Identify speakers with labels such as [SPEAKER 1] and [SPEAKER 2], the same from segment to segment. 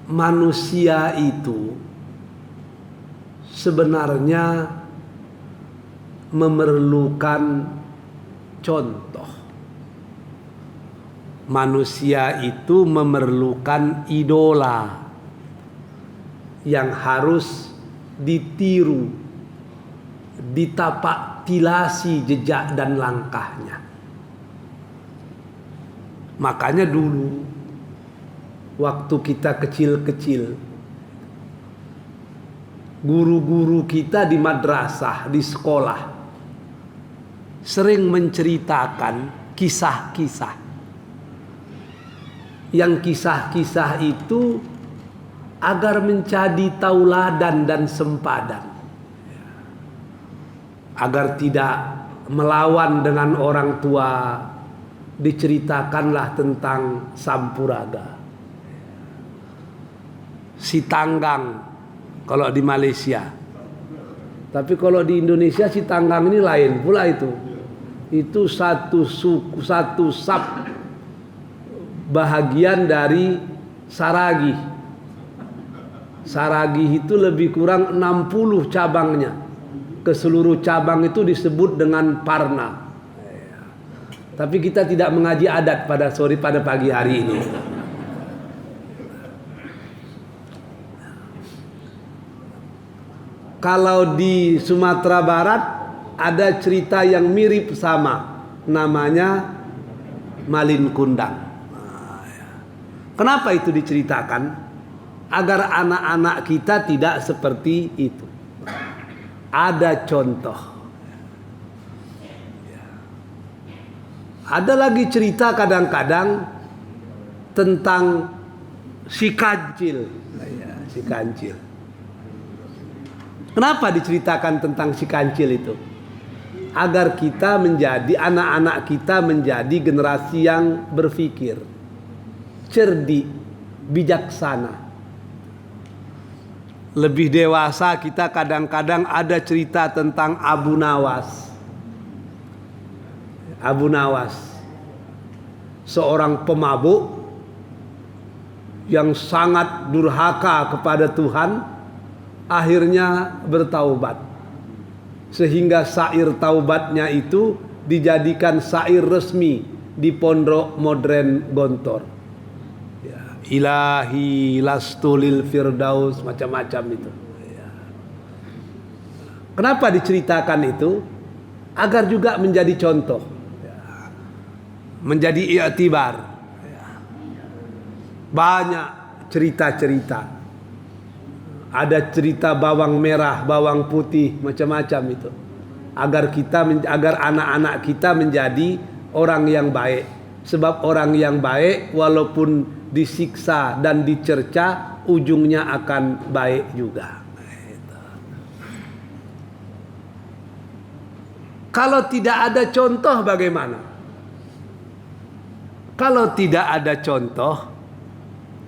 [SPEAKER 1] manusia itu sebenarnya memerlukan contoh. Manusia itu memerlukan idola yang harus ditiru, ditapak tilasi jejak dan langkahnya. Makanya dulu waktu kita kecil-kecil, guru-guru kita di madrasah, di sekolah sering menceritakan kisah-kisah. Yang kisah-kisah itu agar menjadi tauladan dan sempadan, agar tidak melawan dengan orang tua. Diceritakanlah tentang Sampuraga, si Tanggang kalau di Malaysia, tapi kalau di Indonesia si Tanggang ini lain pula. Itu satu suku, satu sub bahagian dari Saragih. Saragih itu lebih kurang 60 cabangnya. Keseluruh cabang itu disebut dengan Parna. Tapi kita tidak mengaji adat pada pagi hari ini. Kalau di Sumatera Barat ada cerita yang mirip sama, namanya Malin Kundang. Kenapa itu diceritakan? Agar anak-anak kita tidak seperti itu. Ada contoh. Ada lagi cerita kadang-kadang tentang si kancil. Si kancil. Kenapa diceritakan tentang si kancil itu? Agar kita menjadi, anak-anak kita menjadi generasi yang berpikir, cerdik, bijaksana. Lebih dewasa kita kadang-kadang ada cerita tentang Abu Nawas. Abu Nawas, seorang pemabuk yang sangat durhaka kepada Tuhan, akhirnya bertaubat. Sehingga syair taubatnya itu dijadikan syair resmi di Pondok Modern Gontor. Ya, Ilahi lastulil firdaus, macam-macam itu. Ya. Kenapa diceritakan itu? Agar juga menjadi contoh. Menjadi i'tibar. Banyak cerita-cerita. Ada cerita bawang merah, bawang putih, macam-macam itu. Agar anak-anak kita menjadi orang yang baik. Sebab orang yang baik walaupun disiksa dan dicerca, ujungnya akan baik juga. Kalau tidak ada contoh bagaimana? Kalau tidak ada contoh,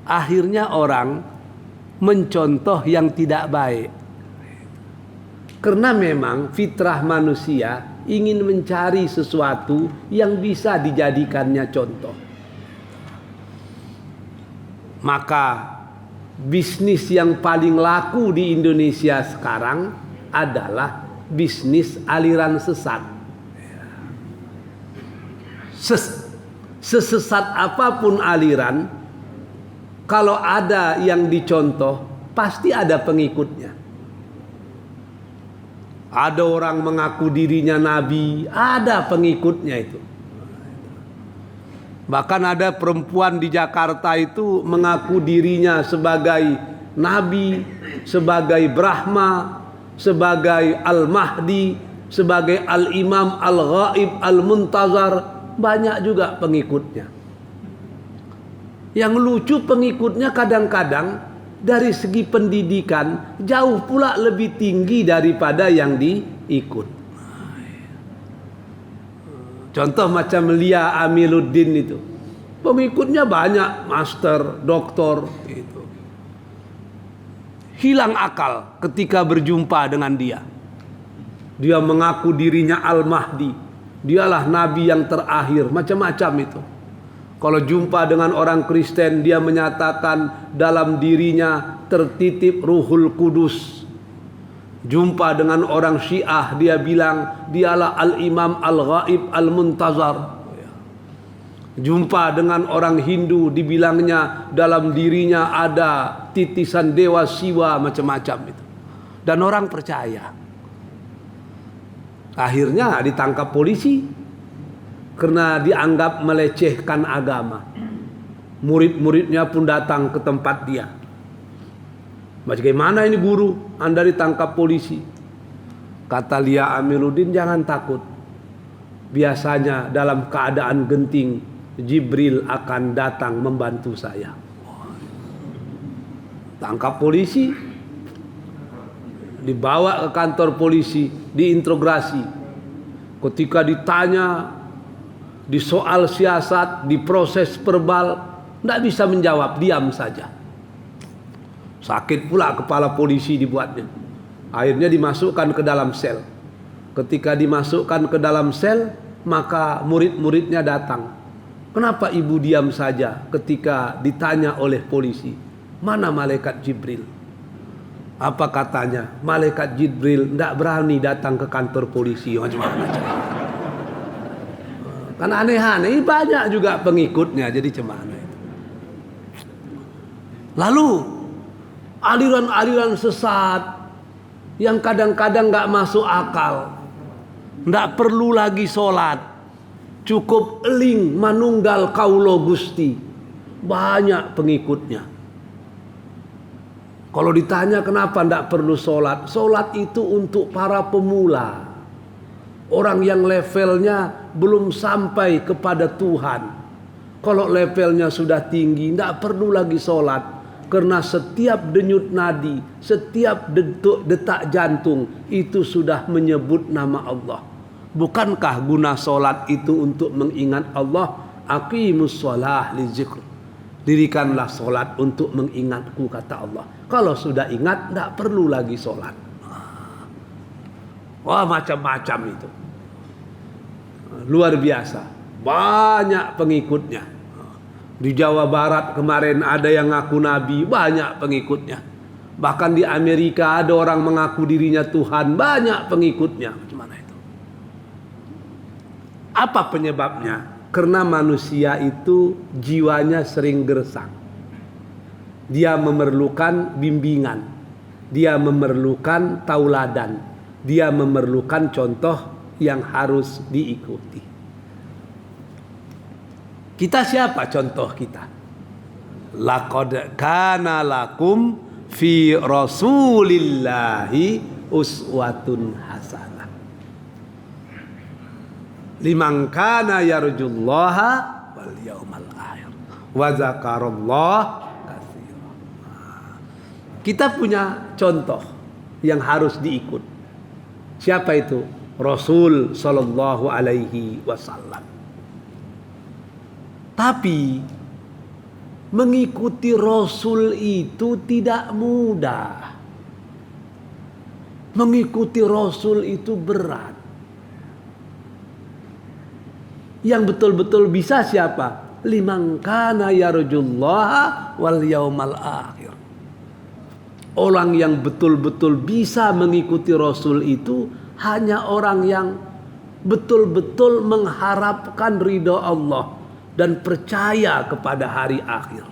[SPEAKER 1] akhirnya orang mencontoh yang tidak baik. Karena memang fitrah manusia ingin mencari sesuatu yang bisa dijadikannya contoh. Maka bisnis yang paling laku di Indonesia sekarang adalah bisnis aliran sesat. Sesesat apapun aliran, kalau ada yang dicontoh, pasti ada pengikutnya. Ada orang mengaku dirinya nabi, ada pengikutnya itu. Bahkan ada perempuan di Jakarta itu mengaku dirinya sebagai nabi, sebagai Brahma, sebagai Al-Mahdi, sebagai Al-Imam Al-Ghaib Al-Muntazar. Banyak juga pengikutnya. Yang lucu pengikutnya kadang-kadang dari segi pendidikan jauh pula lebih tinggi daripada yang diikut. Contoh macam Lia Amiluddin itu. Pengikutnya banyak, master, doktor itu. Hilang akal ketika berjumpa dengan dia. Dia mengaku dirinya Al-Mahdi. Dialah nabi yang terakhir, macam-macam itu. Kalau jumpa dengan orang Kristen, dia menyatakan dalam dirinya tertitip Ruhul Kudus. Jumpa dengan orang Syiah, dia bilang dialah Al-Imam Al-Ghaib Al-Muntazar. Jumpa dengan orang Hindu, dibilangnya dalam dirinya ada titisan Dewa Siwa, macam-macam itu. Dan orang percaya. Akhirnya ditangkap polisi karena dianggap melecehkan agama. Murid-muridnya pun datang ke tempat dia. Bagaimana ini guru? Anda ditangkap polisi. Kata Lia Amiruddin, jangan takut. Biasanya dalam keadaan genting, Jibril akan datang membantu saya. Tangkap polisi, dibawa ke kantor polisi, diinterogasi. Ketika ditanya, disoal siasat, diproses verbal, tidak bisa menjawab, diam saja. Sakit pula kepala polisi dibuatnya. Akhirnya dimasukkan ke dalam sel. Ketika dimasukkan ke dalam sel, maka murid-muridnya datang. Kenapa ibu diam saja ketika ditanya oleh polisi? Mana malaikat Jibril? Apa katanya? Malaikat Jibril tidak berani datang ke kantor polisi. Macam-macam. Kan aneh-aneh, banyak juga pengikutnya, jadi cemana itu. Lalu aliran-aliran sesat yang kadang-kadang nggak masuk akal, nggak perlu lagi sholat, cukup eling manunggal kaulo Gusti, banyak pengikutnya. Kalau ditanya kenapa nggak perlu sholat, sholat itu untuk para pemula. Orang yang levelnya belum sampai kepada Tuhan. Kalau levelnya sudah tinggi, tidak perlu lagi sholat. Karena setiap denyut nadi, setiap detak jantung, itu sudah menyebut nama Allah. Bukankah guna sholat itu untuk mengingat Allah? Aqimus sholah li zikr. Dirikanlah sholat untuk mengingatku, kata Allah. Kalau sudah ingat, tidak perlu lagi sholat. Wah, macam-macam itu. Luar biasa. Banyak pengikutnya. Di Jawa Barat kemarin ada yang ngaku nabi, banyak pengikutnya. Bahkan di Amerika ada orang mengaku dirinya Tuhan, banyak pengikutnya. Gimana itu? Apa penyebabnya? Karena manusia itu jiwanya sering gersang. Dia memerlukan bimbingan. Dia memerlukan tauladan. Dia memerlukan contoh yang harus diikuti. Kita siapa contoh kita? Laqad kana lakum fi rasulillahi uswatun hasanah. Liman kana yarjullaha wal yaumal akhir wa zakarallah katsiran. Kita punya contoh yang harus diikut. Siapa itu? Rasul sallallahu alaihi wasallam. Tapi mengikuti Rasul itu tidak mudah. Mengikuti Rasul itu berat. Yang betul-betul bisa siapa? Liman kana yarjullaha wal yaumal akhir. Orang yang betul-betul bisa mengikuti Rasul itu hanya orang yang betul-betul mengharapkan ridha Allah dan percaya kepada hari akhir.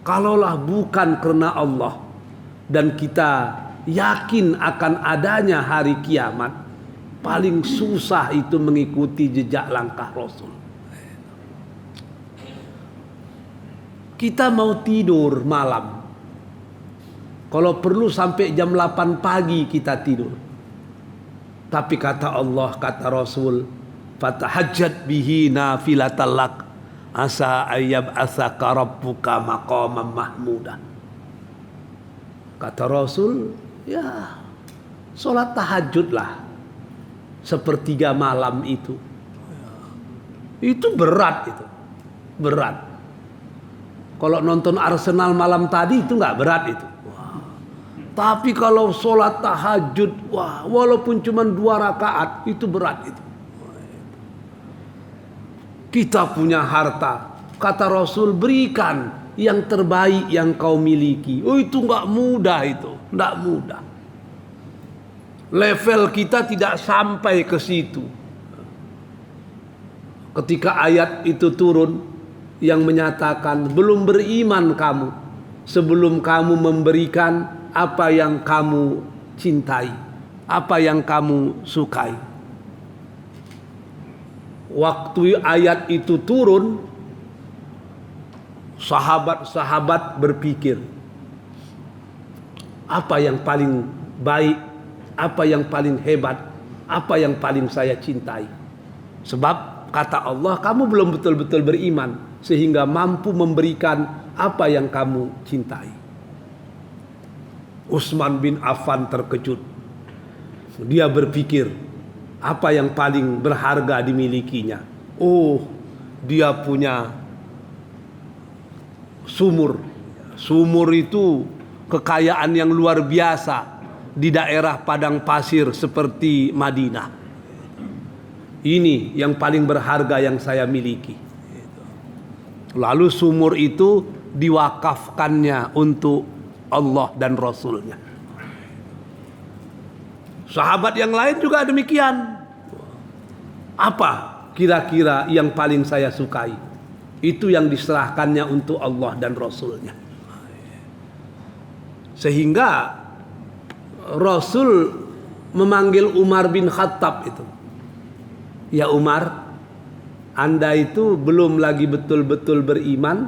[SPEAKER 1] Kalaulah bukan karena Allah dan kita yakin akan adanya hari kiamat, paling susah itu mengikuti jejak langkah Rasul. Kita mau tidur malam, kalau perlu sampai jam 8 pagi kita tidur. Tapi kata Allah, kata Rasul, fatahajjat bihi nafilatan lak asa ayyab asaka rabbuka maqaman mahmudah. Kata Rasul, ya sholat tahajudlah sepertiga malam itu. Itu berat itu. Berat. Kalau nonton Arsenal malam tadi itu nggak berat itu. Tapi kalau sholat tahajud, wah, walaupun cuma 2 rakaat, itu berat itu. Kita punya harta. Kata Rasul, berikan yang terbaik yang kau miliki. Oh, itu nggak mudah itu, nggak mudah. Level kita tidak sampai ke situ. Ketika ayat itu turun yang menyatakan belum beriman kamu sebelum kamu memberikan apa yang kamu cintai, apa yang kamu sukai. Waktu ayat itu turun, sahabat-sahabat berpikir, apa yang paling baik, apa yang paling hebat, apa yang paling saya cintai. Sebab kata Allah, kamu belum betul-betul beriman sehingga mampu memberikan apa yang kamu cintai. Utsman bin Affan terkejut. Dia berpikir, apa yang paling berharga dimilikinya? Oh, dia punya sumur. Sumur itu kekayaan yang luar biasa di daerah padang pasir seperti Madinah. Ini yang paling berharga yang saya miliki. Lalu sumur itu diwakafkannya untuk Allah dan Rasulnya. Sahabat yang lain juga demikian. Apa kira-kira yang paling saya sukai? Itu yang diserahkannya untuk Allah dan Rasulnya. Sehingga Rasul memanggil Umar bin Khattab itu. Ya Umar, Anda itu belum lagi betul-betul beriman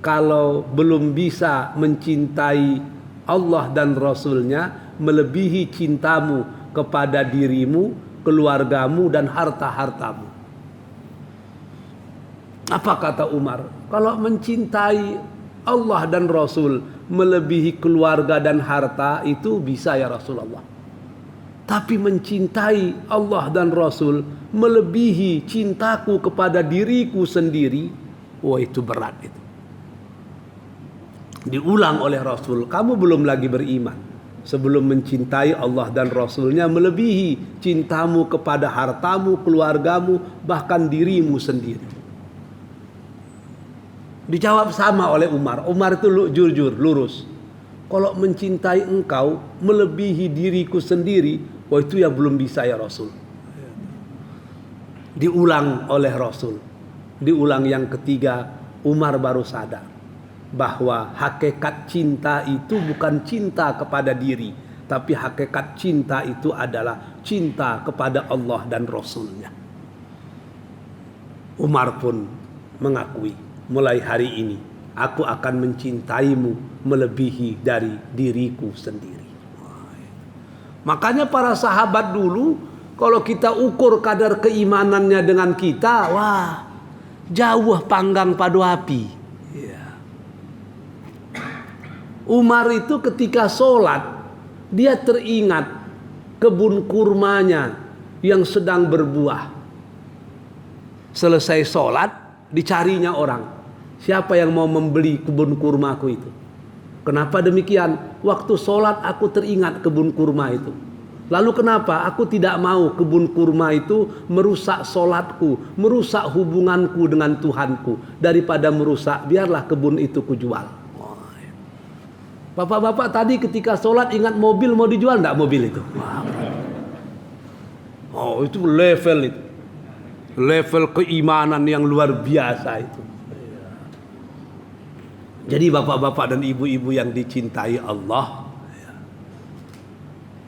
[SPEAKER 1] kalau belum bisa mencintai Allah dan Rasulnya melebihi cintamu kepada dirimu, keluargamu dan harta-hartamu. Apa kata Umar? Kalau mencintai Allah dan Rasul melebihi keluarga dan harta itu bisa ya Rasulullah. Tapi mencintai Allah dan Rasul melebihi cintaku kepada diriku sendiri, wah itu berat itu. Diulang oleh Rasul, kamu belum lagi beriman sebelum mencintai Allah dan Rasulnya melebihi cintamu kepada hartamu, keluargamu, bahkan dirimu sendiri. Dijawab sama oleh Umar. Umar itu jujur, lurus. Kalau mencintai engkau melebihi diriku sendiri, wah itu ya belum bisa ya Rasul. Diulang oleh Rasul. Diulang yang ketiga, Umar baru sadar bahwa hakikat cinta itu bukan cinta kepada diri, tapi hakikat cinta itu adalah cinta kepada Allah dan Rasulnya. Umar pun mengakui, mulai hari ini aku akan mencintaimu melebihi dari diriku sendiri. Makanya para sahabat dulu, kalau kita ukur kadar keimanannya dengan kita, wah, jauh panggang padu api. Ya. Umar itu ketika sholat, dia teringat kebun kurmanya yang sedang berbuah. Selesai sholat, dicarinya orang. Siapa yang mau membeli kebun kurmaku itu? Kenapa demikian? Waktu sholat aku teringat kebun kurma itu. Lalu kenapa aku tidak mau kebun kurma itu merusak sholatku, merusak hubunganku dengan Tuhanku. Daripada merusak, biarlah kebun itu kujual. Bapak-bapak tadi ketika sholat ingat mobil mau dijual enggak mobil itu? Oh itu level itu. Level keimanan yang luar biasa itu. Jadi bapak-bapak dan ibu-ibu yang dicintai Allah,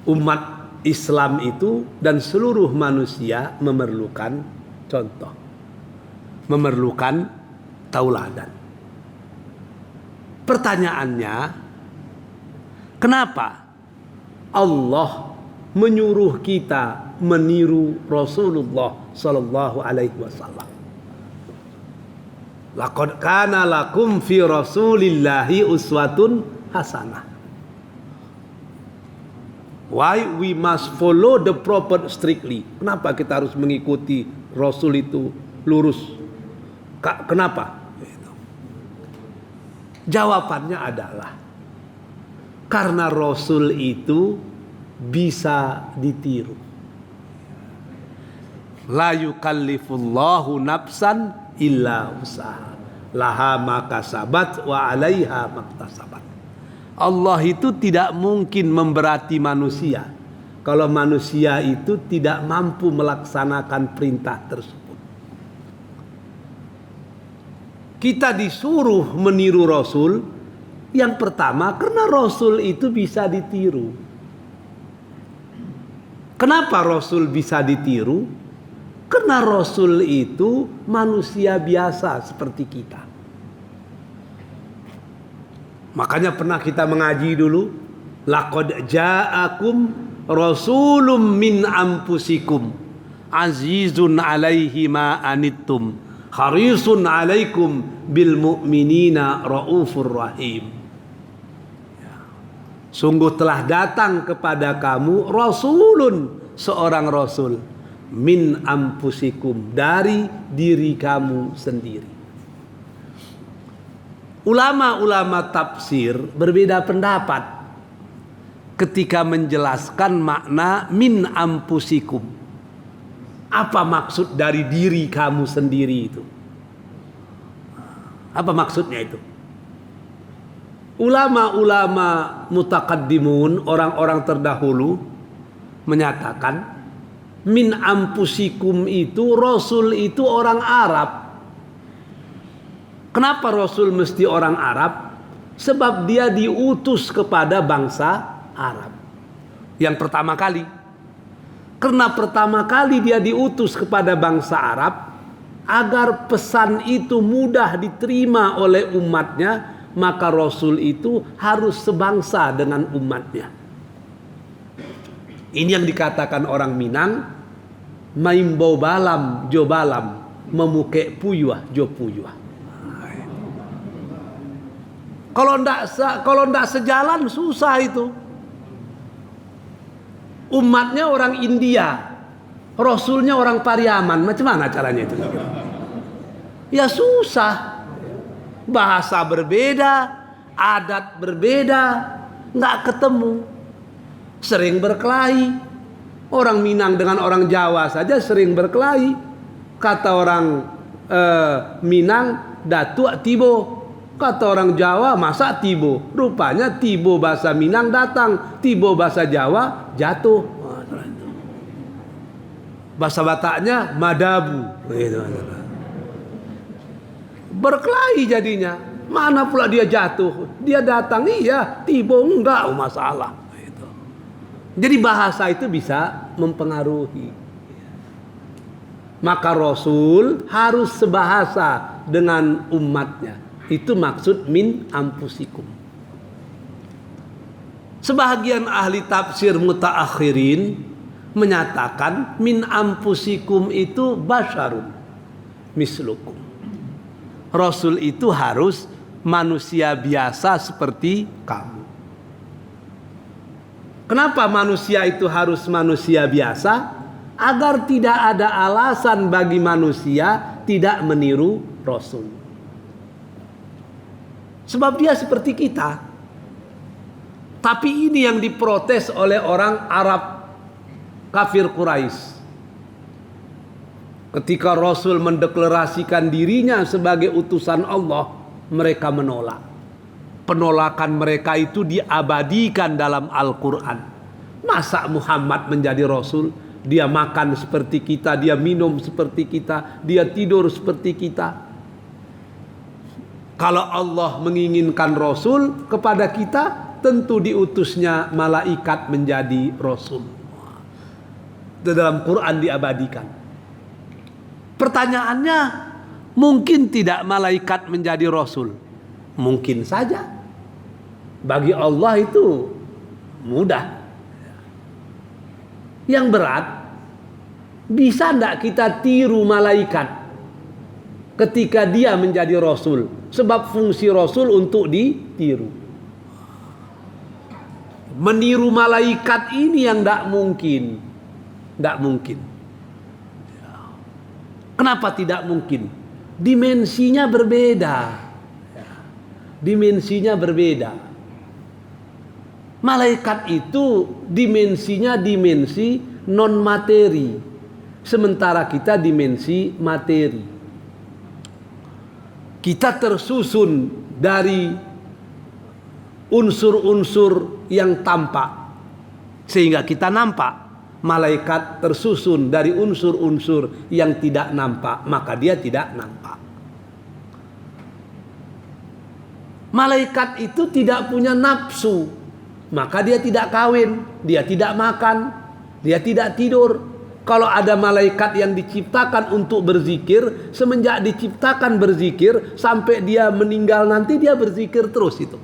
[SPEAKER 1] umat Islam itu dan seluruh manusia memerlukan contoh, memerlukan tauladan. Pertanyaannya, kenapa Allah menyuruh kita meniru Rasulullah sallallahu alaihi wasallam? Laqad kana lakum fi Rasulillahi uswatun hasanah. Why we must follow the prophet strictly? Kenapa kita harus mengikuti Rasul itu lurus? Kenapa? Jawabannya adalah karena Rasul itu bisa ditiru. La yukallifullahu nafsan illa usaha. Laha makasabat wa 'alaiha maktasabat. Allah itu tidak mungkin memberati manusia kalau manusia itu tidak mampu melaksanakan perintah tersebut. Kita disuruh meniru Rasul. Yang pertama, karena Rasul itu bisa ditiru. Kenapa Rasul bisa ditiru? Karena Rasul itu manusia biasa seperti kita. Makanya pernah kita mengaji dulu, laqad ja'akum rasulun min anfusikum azizun 'alaihi ma anittum harisun 'alaikum bil mu'minina raufur rahim. Sungguh telah datang kepada kamu rasulun, seorang rasul, min anfusikum, dari diri kamu sendiri. Ulama-ulama tafsir berbeda pendapat ketika menjelaskan makna min anfusikum. Apa maksud dari diri kamu sendiri itu? Apa maksudnya itu? Ulama-ulama mutaqaddimun, orang-orang terdahulu, menyatakan min anfusikum itu Rasul itu orang Arab. Kenapa Rasul mesti orang Arab? Sebab dia diutus kepada bangsa Arab. Yang pertama kali. Karena pertama kali dia diutus kepada bangsa Arab, agar pesan itu mudah diterima oleh umatnya, maka Rasul itu harus sebangsa dengan umatnya. Ini yang dikatakan orang Minang, maimbau balam jo balam, memuke puyuah jo puyuah. Kalau ndak sejalan susah itu. Umatnya orang India, Rasulnya orang Pariaman, macam mana caranya itu? Ya susah. Bahasa berbeda, adat berbeda, nggak ketemu. Sering berkelahi. Orang Minang dengan orang Jawa saja sering berkelahi. Kata orang Minang, datuk tibo. Kata orang Jawa, masa tibo? Rupanya tibo bahasa Minang datang, tibo bahasa Jawa jatuh. Bahasa Bataknya madabu. Berkelahi jadinya. Mana pula dia jatuh? Dia datang, iya, tibo enggak masalah. Jadi bahasa itu bisa mempengaruhi. Maka Rasul harus sebahasa dengan umatnya. Itu maksud min anfusikum. Sebahagian ahli tafsir mutaakhirin menyatakan min anfusikum itu basyarun mislukum. Rasul itu harus manusia biasa seperti kamu. Kenapa manusia itu harus manusia biasa? Agar tidak ada alasan bagi manusia tidak meniru Rasul. Sebab dia seperti kita. Tapi ini yang diprotes oleh orang Arab kafir Quraisy. Ketika Rasul mendeklarasikan dirinya sebagai utusan Allah, mereka menolak. Penolakan mereka itu diabadikan dalam Al-Quran. Masa Muhammad menjadi Rasul? Dia makan seperti kita, dia minum seperti kita, dia tidur seperti kita. Kalau Allah menginginkan Rasul kepada kita, tentu diutusnya malaikat menjadi Rasul. Itu dalam Quran diabadikan. Pertanyaannya, mungkin tidak malaikat menjadi Rasul? Mungkin saja. Bagi Allah itu mudah. Yang berat, bisa tidak kita tiru malaikat ketika dia menjadi Rasul? Sebab fungsi Rasul untuk ditiru. Meniru malaikat ini yang tidak mungkin. Tidak mungkin. Kenapa tidak mungkin? Dimensinya berbeda. Dimensinya berbeda. Malaikat itu dimensinya dimensi non materi. Sementara kita dimensi materi. kita tersusun dari unsur-unsur yang tampak sehingga kita nampak. Malaikat tersusun dari unsur-unsur yang tidak nampak, maka dia tidak nampak. Malaikat itu tidak punya nafsu, maka dia tidak kawin, dia tidak makan, dia tidak tidur. Kalau ada malaikat yang diciptakan untuk berzikir, semenjak diciptakan berzikir sampai dia meninggal nanti dia berzikir terus itu.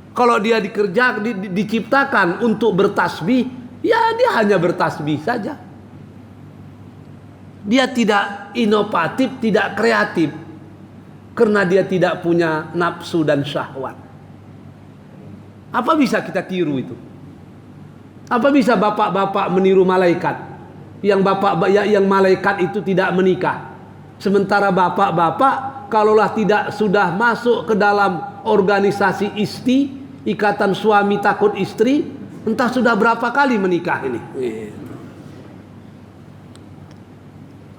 [SPEAKER 1] Kalau dia diciptakan untuk bertasbih, ya dia hanya bertasbih saja. Dia tidak inovatif, tidak kreatif. Karena dia tidak punya nafsu dan syahwat. Apa bisa kita tiru itu? Apa bisa bapak-bapak meniru malaikat? Yang malaikat itu tidak menikah. Sementara bapak-bapak kalaulah tidak sudah masuk ke dalam organisasi isti, ikatan suami takut istri, entah sudah berapa kali menikah ini.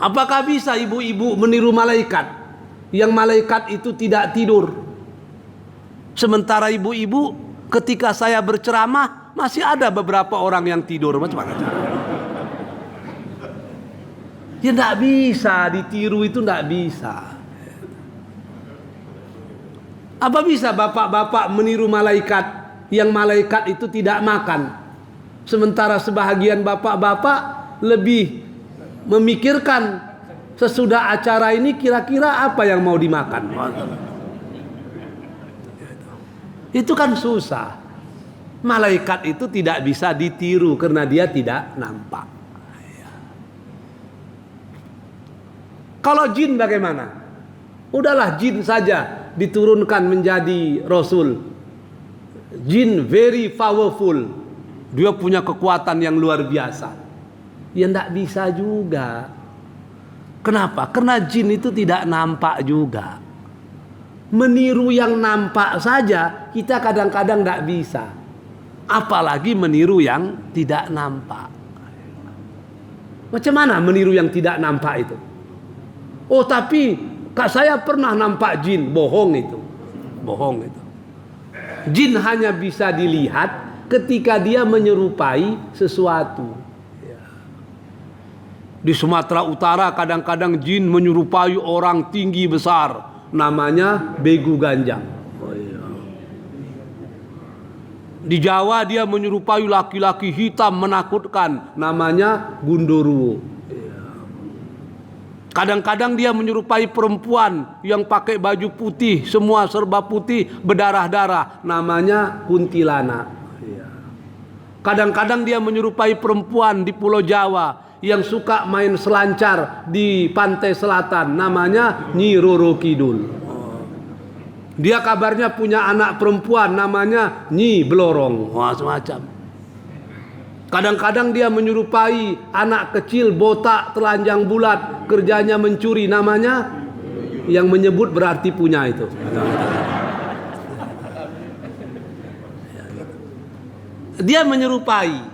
[SPEAKER 1] Apakah bisa ibu-ibu meniru malaikat? Yang malaikat itu tidak tidur. Sementara ibu-ibu ketika saya berceramah masih ada beberapa orang yang tidur. Macam mana? Ya tidak bisa ditiru, itu tidak bisa. Apa bisa bapak-bapak meniru malaikat yang malaikat itu tidak makan? Sementara sebahagian bapak-bapak lebih memikirkan sesudah acara ini kira-kira apa yang mau dimakan. Itu kan susah. Malaikat itu tidak bisa ditiru karena dia tidak nampak. Kalau jin bagaimana? Udahlah jin saja diturunkan menjadi rasul. Jin very powerful. Dia punya kekuatan yang luar biasa. Ya tidak bisa juga. Kenapa? Karena jin itu tidak nampak juga. Meniru yang nampak saja kita kadang-kadang tidak bisa. Apalagi meniru yang tidak nampak. Macam mana meniru yang tidak nampak itu? Oh tapi saya pernah nampak jin. Bohong itu. Bohong itu. Jin hanya bisa dilihat ketika dia menyerupai sesuatu. Di Sumatera Utara kadang-kadang jin menyerupai orang tinggi besar. Namanya begu ganjang. Di Jawa dia menyerupai laki-laki hitam menakutkan. Namanya Gundurwo. Kadang-kadang dia menyerupai perempuan yang pakai baju putih, semua serba putih, berdarah-darah. Namanya kuntilanak. Kadang-kadang dia menyerupai perempuan di Pulau Jawa yang suka main selancar di pantai selatan. Namanya Nyi Roro Kidul. Dia kabarnya punya anak perempuan namanya Nyi Blorong. Wah, semacam. Kadang-kadang dia menyerupai anak kecil botak telanjang bulat, kerjanya mencuri, namanya yang menyebut berarti punya itu. Dia menyerupai.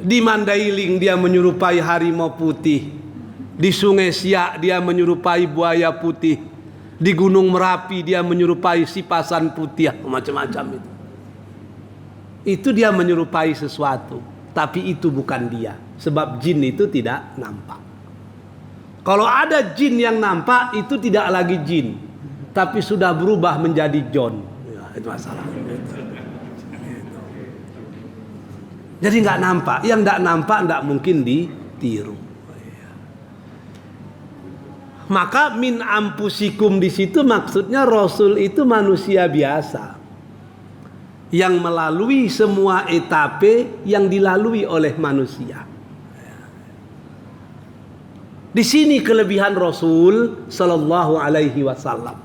[SPEAKER 1] Di Mandailing dia menyerupai harimau putih. Di Sungai Siak dia menyerupai buaya putih. Di Gunung Merapi dia menyerupai sipasan putih, macam-macam itu. Itu dia menyerupai sesuatu, tapi itu bukan dia. Sebab jin itu tidak nampak. Kalau ada jin yang nampak, itu tidak lagi jin, tapi sudah berubah menjadi John. Ya, itu masalah. Jadi nggak nampak. Yang nggak nampak nggak mungkin ditiru. Maka min ampusikum di situ maksudnya Rasul itu manusia biasa yang melalui semua etape yang dilalui oleh manusia. Di sini kelebihan Rasul sallallahu alaihi wasallam.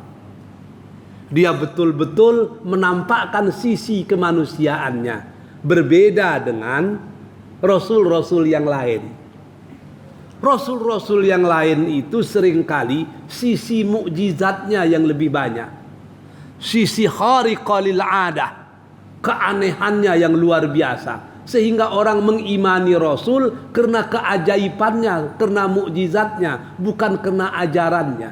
[SPEAKER 1] Dia betul-betul menampakkan sisi kemanusiaannya, berbeda dengan rasul-rasul yang lain. Rasul-rasul yang lain itu seringkali sisi mukjizatnya yang lebih banyak. Sisi khariqah lil 'adah, keanehannya yang luar biasa. sehingga orang mengimani Rasul karena keajaibannya, karena mukjizatnya, bukan karena ajarannya.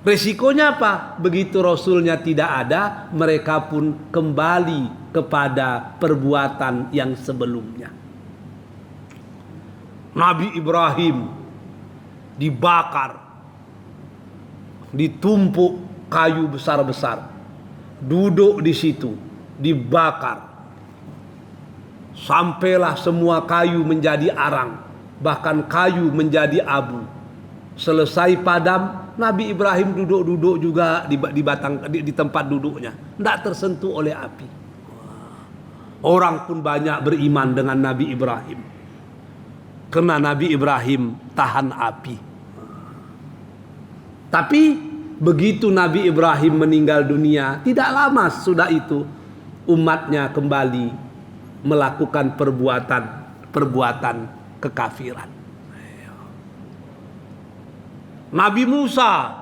[SPEAKER 1] Resikonya apa? Begitu Rasulnya tidak ada, mereka pun kembali kepada perbuatan yang sebelumnya. Nabi Ibrahim dibakar, ditumpuk kayu besar-besar, duduk di situ, dibakar, sampailah semua kayu menjadi arang, bahkan kayu menjadi abu. Selesai padam, Nabi Ibrahim duduk-duduk juga di tempat duduknya, tidak tersentuh oleh api. Orang pun banyak beriman dengan Nabi Ibrahim karena Nabi Ibrahim tahan api. Tapi begitu Nabi Ibrahim meninggal dunia, tidak lama sudah itu umatnya kembali melakukan perbuatan kekafiran. Nabi Musa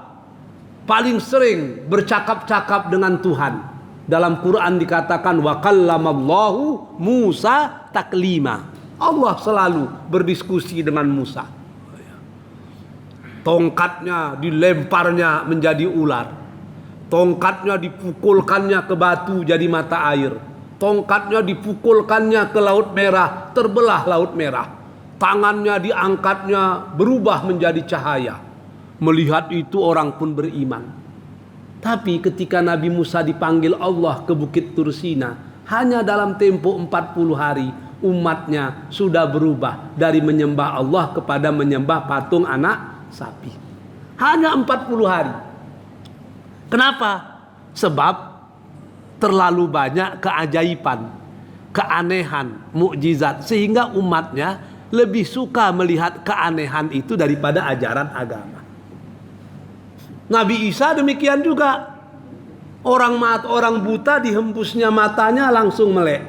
[SPEAKER 1] paling sering bercakap-cakap dengan Tuhan. Dalam Quran dikatakan wa kallamallahu Musa taklima. Allah selalu berdiskusi dengan Musa. Tongkatnya dilemparnya menjadi ular. Tongkatnya dipukulkannya ke batu jadi mata air. Tongkatnya dipukulkannya ke Laut Merah, terbelah Laut Merah. Tangannya diangkatnya berubah menjadi cahaya. Melihat itu orang pun beriman. Tapi ketika Nabi Musa dipanggil Allah ke Bukit Tursina, hanya dalam tempo 40 hari umatnya sudah berubah dari menyembah Allah kepada menyembah patung anak sapi. Hanya 40 hari. Kenapa? Sebab terlalu banyak keajaiban, keanehan, mukjizat, sehingga umatnya lebih suka melihat keanehan itu daripada ajaran agama. Nabi Isa demikian juga. Orang buta dihembusnya matanya langsung melek.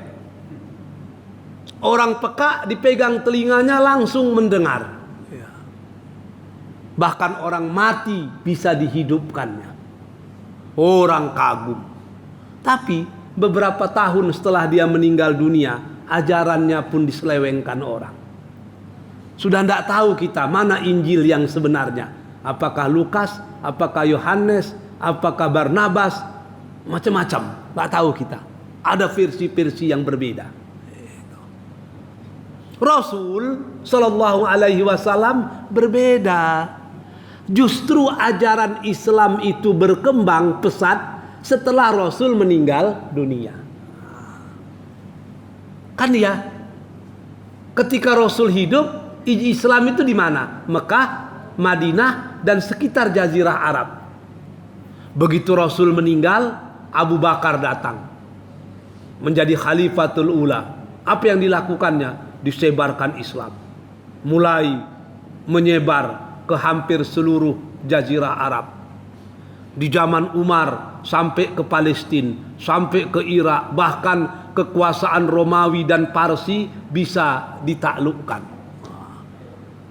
[SPEAKER 1] Orang peka dipegang telinganya langsung mendengar. Bahkan orang mati bisa dihidupkannya. Orang kagum. Tapi beberapa tahun setelah dia meninggal dunia, ajarannya pun diselewengkan orang. Sudah tidak tahu kita mana Injil yang sebenarnya. Apakah Lukas, apakah Yohanes, apakah Barnabas, macam-macam. Tak tahu kita. Ada versi-versi yang berbeda. Rasul Sallallahu Alaihi Wasallam berbeda. Justru ajaran Islam itu berkembang pesat setelah Rasul meninggal dunia. Kan ya, ketika Rasul hidup, Islam itu di mana? Mekah, Madinah, dan sekitar Jazirah Arab. Begitu Rasul meninggal, Abu Bakar datang menjadi Khalifatul Ula. Apa yang dilakukannya? Disebarkan Islam. Mulai menyebar ke hampir seluruh Jazirah Arab. Di zaman Umar sampai ke Palestina, sampai ke Irak, bahkan kekuasaan Romawi dan Parsi bisa ditaklukkan.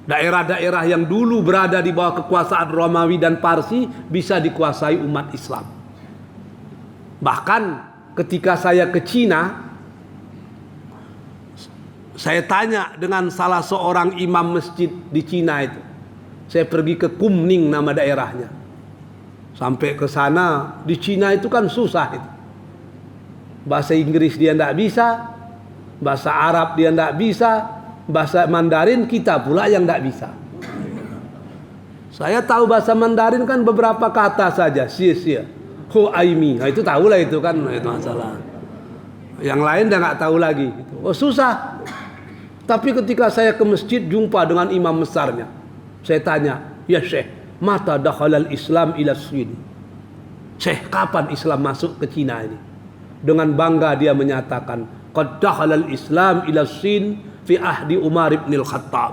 [SPEAKER 1] Daerah-daerah yang dulu berada di bawah kekuasaan Romawi dan Parsi bisa dikuasai umat Islam. Bahkan ketika saya ke Cina, saya tanya dengan salah seorang imam masjid di Cina itu. Saya pergi ke Kunming nama daerahnya. Sampai ke sana, di Cina itu kan susah itu. Bahasa Inggris dia tidak bisa, bahasa Arab dia tidak bisa, bahasa Mandarin kita pula yang tidak bisa. Saya tahu bahasa Mandarin kan beberapa kata saja, sia-sia, ho aimi, nah, itu tahulah itu kan, itu masalah. Yang lain dia nggak tahu lagi. Oh susah. Tapi ketika saya ke masjid jumpa dengan imam besarnya, saya tanya, ya Syekh, mata dakhalal Islam ila Sin. Syekh, kapan Islam masuk ke Cina ini? Dengan bangga dia menyatakan, qad dakhalal Islam ila Sin fi ahdi Umar ibn al-Khattab.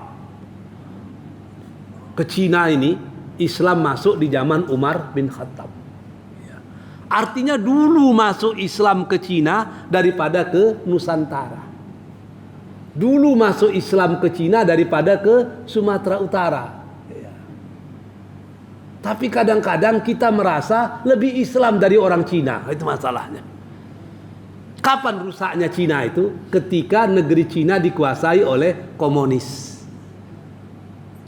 [SPEAKER 1] Ke Cina ini Islam masuk di zaman Umar bin Khattab. Artinya dulu masuk Islam ke Cina daripada ke Nusantara. Dulu masuk Islam ke Cina daripada ke Sumatera Utara. Tapi kadang-kadang kita merasa lebih Islam dari orang Cina. Itu masalahnya. Kapan rusaknya Cina itu? Ketika negeri Cina dikuasai oleh komunis.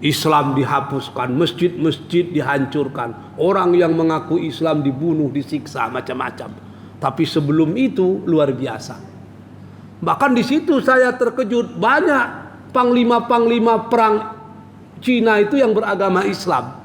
[SPEAKER 1] Islam dihapuskan, masjid-masjid dihancurkan, orang yang mengaku Islam dibunuh, disiksa, macam-macam. Tapi sebelum itu luar biasa. Bahkan di situ saya terkejut, banyak panglima-panglima perang Cina itu yang beragama Islam.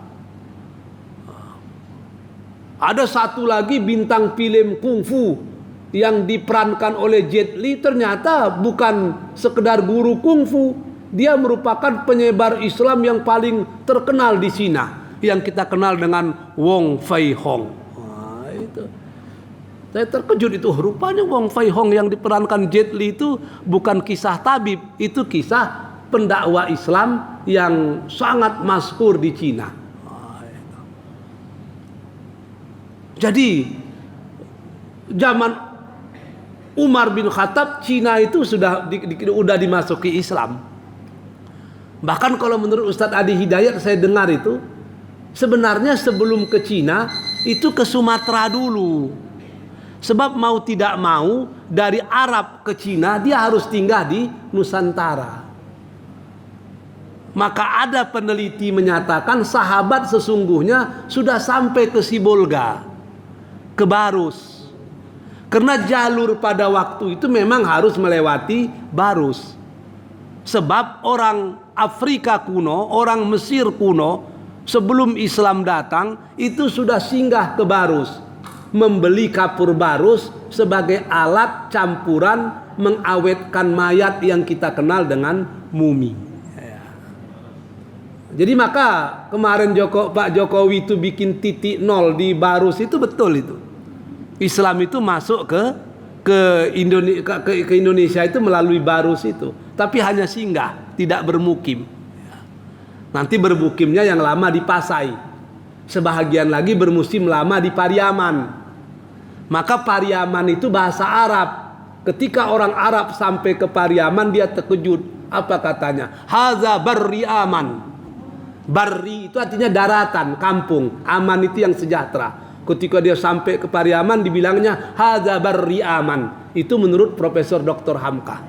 [SPEAKER 1] Ada satu lagi bintang film kungfu yang diperankan oleh Jet Li, ternyata bukan sekedar guru kungfu, dia merupakan penyebar Islam yang paling terkenal di Cina, yang kita kenal dengan Wong Fei Hong. Nah, itu saya terkejut, itu rupanya Wong Fei Hong yang diperankan Jet Li itu bukan kisah tabib, itu kisah pendakwah Islam yang sangat masyhur di Cina. Jadi zaman Umar bin Khattab, Cina itu sudah dimasuki Islam. Bahkan kalau menurut Ustadz Adi Hidayat saya dengar itu, sebenarnya sebelum ke Cina itu ke Sumatera dulu. Sebab mau tidak mau dari Arab ke Cina dia harus tinggal di Nusantara. Maka ada peneliti menyatakan sahabat sesungguhnya sudah sampai ke Sibolga, ke Barus. Karena jalur pada waktu itu memang harus melewati Barus. Sebab orang Afrika kuno, orang Mesir kuno, sebelum Islam datang itu sudah singgah ke Barus, membeli kapur Barus sebagai alat campuran mengawetkan mayat yang kita kenal dengan mumi. Jadi maka kemarin Pak Jokowi itu bikin titik nol di Barus, itu betul itu. Islam itu masuk ke Indonesia itu melalui Barus itu, tapi hanya singgah, tidak bermukim. Nanti bermukimnya yang lama di Pasai, sebahagian lagi bermusim lama di Pariaman. Maka Pariaman itu bahasa Arab. Ketika orang Arab sampai ke Pariaman dia terkejut. Apa katanya? Haza barri aman. Barri itu artinya daratan, kampung. Aman itu yang sejahtera. Ketika dia sampai ke Pariaman dibilangnya hadza barri aman. Itu menurut Profesor Dr. Hamka.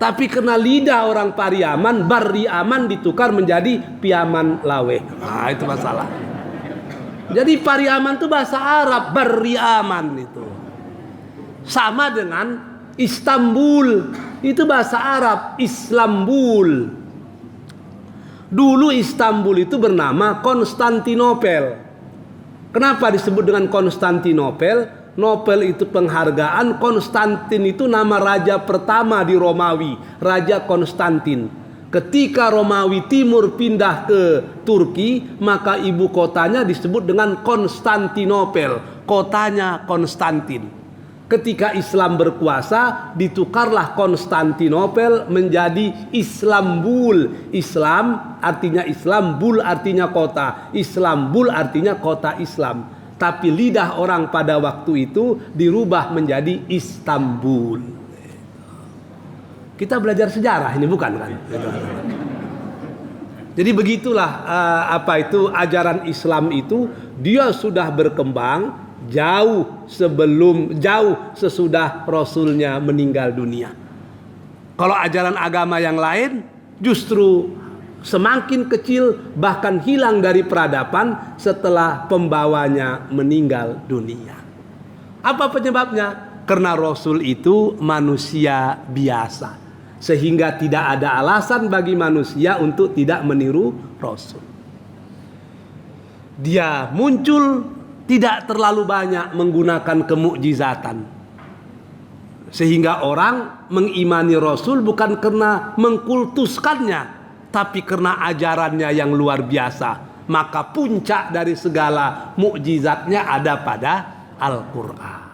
[SPEAKER 1] Tapi karena lidah orang Pariaman, barri aman ditukar menjadi piaman lawe. Nah, itu masalah. Jadi Pariaman itu bahasa Arab, barri aman itu. Sama dengan Istanbul, itu bahasa Arab, Islambul. Dulu Istanbul itu bernama Konstantinopel. Kenapa disebut dengan Konstantinopel? Nobel itu penghargaan, Konstantin itu nama raja pertama di Romawi, Raja Konstantin. Ketika Romawi Timur pindah ke Turki, maka ibu kotanya disebut dengan Konstantinopel, kotanya Konstantin. Ketika Islam berkuasa, ditukarlah Konstantinopel menjadi Islambul. Islam artinya Islam, bul artinya kota. Islambul artinya kota Islam. Tapi lidah orang pada waktu itu dirubah menjadi Istanbul. Kita belajar sejarah ini, bukan kan? Jadi begitulah ajaran Islam itu, dia sudah berkembang jauh sesudah Rasulnya meninggal dunia. Kalau ajaran agama yang lain justru semakin kecil, bahkan hilang dari peradaban setelah pembawanya meninggal dunia. Apa penyebabnya? Karena Rasul itu manusia biasa, sehingga tidak ada alasan bagi manusia untuk tidak meniru Rasul. Dia muncul tidak terlalu banyak menggunakan kemukjizatan, sehingga orang mengimani Rasul bukan karena mengkultuskannya, tapi karena ajarannya yang luar biasa. Maka puncak dari segala mukjizatnya ada pada Al-Quran.